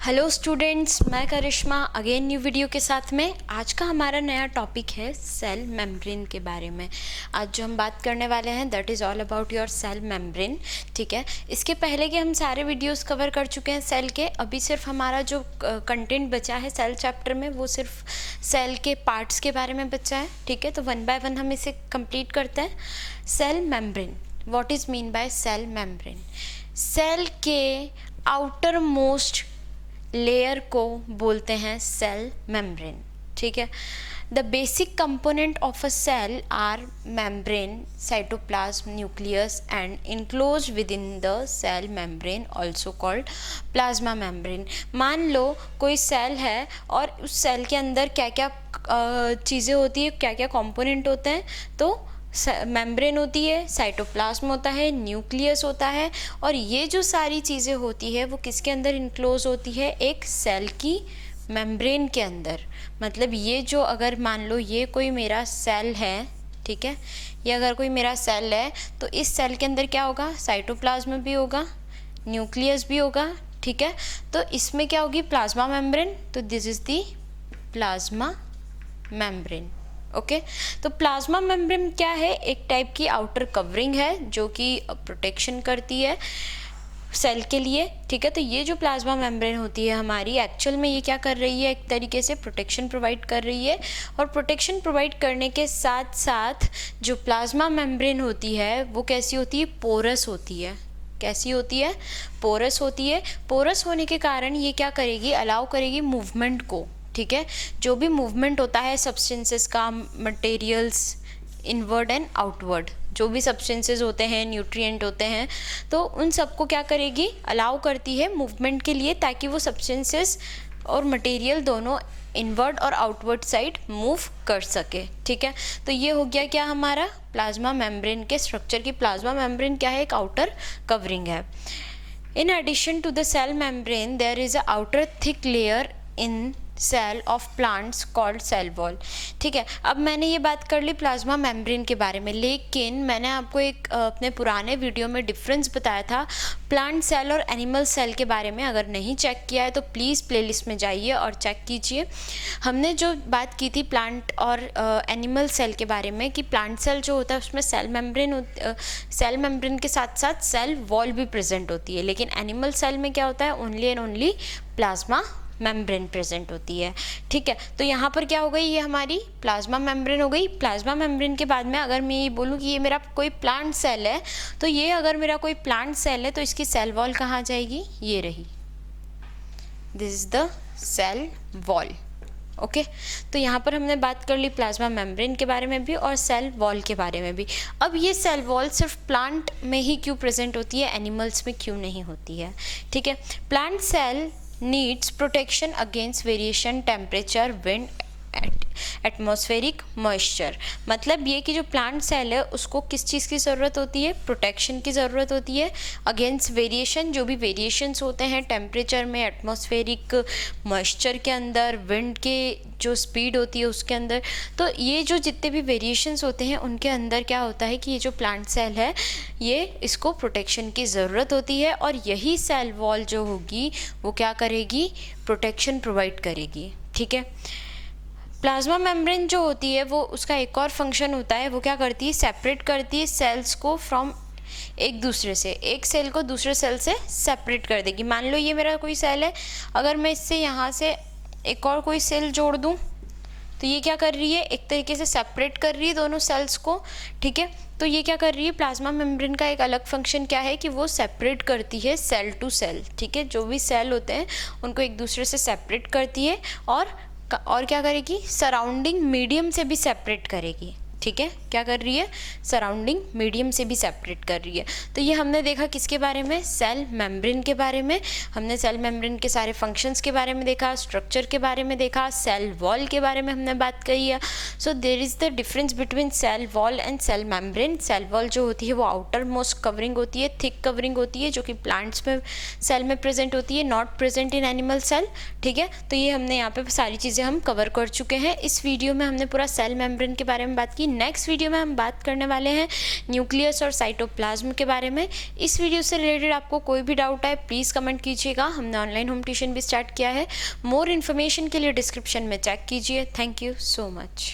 Hello students, मैं करिश्मा again new video के साथ में। आज का हमारा नया टॉपिक है सेल मेम्ब्रेन के बारे में। आज जो हम बात करने वाले हैं that is all about your cell membrane. ठीक है, इसके पहले के हम सारे वीडियोस कवर कर चुके हैं सेल के। अभी सिर्फ हमारा जो कंटेंट बचा है सेल चैप्टर में वो सिर्फ सेल के पार्ट्स के बारे में बचा है। ठीक है, तो वन बाय वन हम इसे कंप्लीट करते हैं। Cell membrane, what is mean by cell membrane? Cell के आउटर मोस्ट लेयर को बोलते हैं सेल मेम्ब्रेन। ठीक है, the basic component of a cell are membrane, cytoplasm, nucleus and enclosed within the cell membrane also called plasma membrane. मान लो कोई cell है और उस सेल के अंदर क्या क्या चीज़ें होती है, क्या क्या कंपोनेंट होते हैं, तो मेम्ब्रेन होती है, साइटोप्लाज्म होता है, न्यूक्लियस होता है, और ये जो सारी चीज़ें होती है वो किसके अंदर इनक्लोज होती है? एक सेल की मेम्ब्रेन के अंदर। मतलब ये जो, अगर मान लो ये कोई मेरा सेल है, ठीक है, ये अगर कोई मेरा सेल है तो इस सेल के अंदर क्या होगा? साइटोप्लाज्म भी होगा, न्यूक्लियस भी होगा। ठीक है, तो इसमें क्या होगी? Plasma membrane. तो this is the plasma membrane. Okay, तो प्लाज्मा मेम्ब्रेन क्या है? एक टाइप की आउटर कवरिंग है जो कि प्रोटेक्शन करती है सेल के लिए। ठीक है, तो ये जो प्लाज्मा मेम्ब्रेन होती है हमारी, एक्चुअल में ये क्या कर रही है? एक तरीके से प्रोटेक्शन प्रोवाइड कर रही है। और प्रोटेक्शन प्रोवाइड करने के साथ साथ जो प्लाज्मा मेम्ब्रेन होती है वो कैसी होती है? पोरस होती है। कैसी होती है? पोरस होती है। पोरस होने के कारण ये क्या करेगी? अलाउ करेगी मूवमेंट को। ठीक है, जो भी मूवमेंट होता है सब्सटेंसेस का, मटेरियल्स इनवर्ड एंड आउटवर्ड, जो भी सब्सटेंसेस होते हैं, न्यूट्रिएंट होते हैं, तो उन सबको क्या करेगी? अलाउ करती है मूवमेंट के लिए, ताकि वो सब्सटेंसेस और मटेरियल दोनों इनवर्ड और आउटवर्ड साइड मूव कर सके। ठीक है, तो ये हो गया क्या हमारा? प्लाज्मा मेम्ब्रेन के स्ट्रक्चर की। प्लाज्मा मेम्ब्रेन क्या है? एक आउटर कवरिंग है। In addition to the cell membrane, there is a outer thick layer in cell of plants called cell wall. ठीक है, अब मैंने ये बात कर ली प्लाज्मा मेम्ब्रेन के बारे में, लेकिन मैंने आपको एक अपने पुराने वीडियो में डिफरेंस बताया था प्लांट सेल और एनिमल सेल के बारे में। अगर नहीं चेक किया है तो प्लीज़ प्लेलिस्ट में जाइए और चेक कीजिए। हमने जो बात की थी प्लांट और एनिमल सेल के बारे में, कि प्लांट सेल जो होता है उसमें सेल मेम्ब्रेन के साथ साथ सेल वॉल भी प्रेजेंट होती है, लेकिन एनिमल सेल में क्या होता है? Only and only plasma membrane present होती है। ठीक है, तो यहाँ पर क्या हो गई? ये हमारी प्लाज्मा मेम्ब्रेन हो गई। प्लाज्मा मेम्ब्रेन के बाद में अगर मैं ये बोलूँ कि ये मेरा कोई प्लांट सेल है, तो ये अगर मेरा कोई प्लांट सेल है तो इसकी सेल वॉल कहाँ जाएगी? ये रही, this is the cell wall. Okay, तो यहाँ पर हमने बात कर ली प्लाज्मा मेम्ब्रेन के बारे में भी और सेल वॉल के बारे में भी। अब ये सेल वॉल सिर्फ प्लांट में ही क्यों प्रेजेंट होती है, एनिमल्स में क्यों नहीं होती है? ठीक है, plant cell needs protection against variation temperature, wind, atmospheric moisture. मतलब ये कि जो प्लांट सेल है उसको किस चीज़ की ज़रूरत होती है? प्रोटेक्शन की ज़रूरत होती है अगेंस्ट वेरिएशन, जो भी वेरिएशंस होते हैं टेम्परेचर में, एटमॉस्फेरिक मॉइस्चर के अंदर, विंड के जो स्पीड होती है उसके अंदर। तो ये जो जितने भी वेरिएशंस होते हैं उनके अंदर क्या होता है कि ये जो प्लांट सेल है ये इसको प्रोटेक्शन की ज़रूरत होती है, और यही सेल वॉल जो होगी वो क्या करेगी? प्रोटेक्शन प्रोवाइड करेगी। ठीक है, प्लाज्मा मेम्ब्रेन जो होती है वो, उसका एक और फंक्शन होता है, वो क्या करती है? सेपरेट करती है सेल्स को फ्रॉम एक दूसरे से, एक सेल को दूसरे सेल से सेपरेट कर देगी। मान लो ये मेरा कोई सेल है, अगर मैं इससे यहाँ से एक और कोई सेल जोड़ दूँ तो ये क्या कर रही है? एक तरीके से सेपरेट कर रही है दोनों सेल्स को। ठीक है, तो ये क्या कर रही है? प्लाज्मा मेम्ब्रेन का एक अलग फंक्शन क्या है कि वो सेपरेट करती है सेल टू सेल। ठीक है, जो भी सेल होते हैं उनको एक दूसरे से सेपरेट करती है, और क्या करेगी? सराउंडिंग मीडियम से भी सेपरेट करेगी। ठीक है, क्या कर रही है? सराउंडिंग मीडियम से भी सेपरेट कर रही है। तो ये हमने देखा किसके बारे में? सेल मेम्ब्रेन के बारे में। हमने सेल मेम्ब्रेन के सारे फंक्शंस के बारे में देखा, स्ट्रक्चर के बारे में देखा, सेल वॉल के बारे में हमने बात कही है। So there is the difference between cell wall and cell membrane. Cell wall जो होती है वो आउटर मोस्ट कवरिंग होती है, थिक कवरिंग होती है, जो कि प्लांट्स में सेल में प्रेजेंट होती है, not present in animal cell. ठीक है, तो ये हमने यहाँ पे सारी चीज़ें हम कवर कर चुके हैं। इस वीडियो में हमने पूरा सेल मेम्ब्रेन के बारे में बात की। नेक्स्ट वीडियो में हम बात करने वाले हैं न्यूक्लियस और साइटोप्लाज्म के बारे में। इस वीडियो से रिलेटेड आपको कोई भी डाउट है प्लीज़ कमेंट कीजिएगा। हमने ऑनलाइन होम ट्यूशन भी स्टार्ट किया है। मोर इन्फॉर्मेशन के लिए डिस्क्रिप्शन में चेक कीजिए। Thank you so much.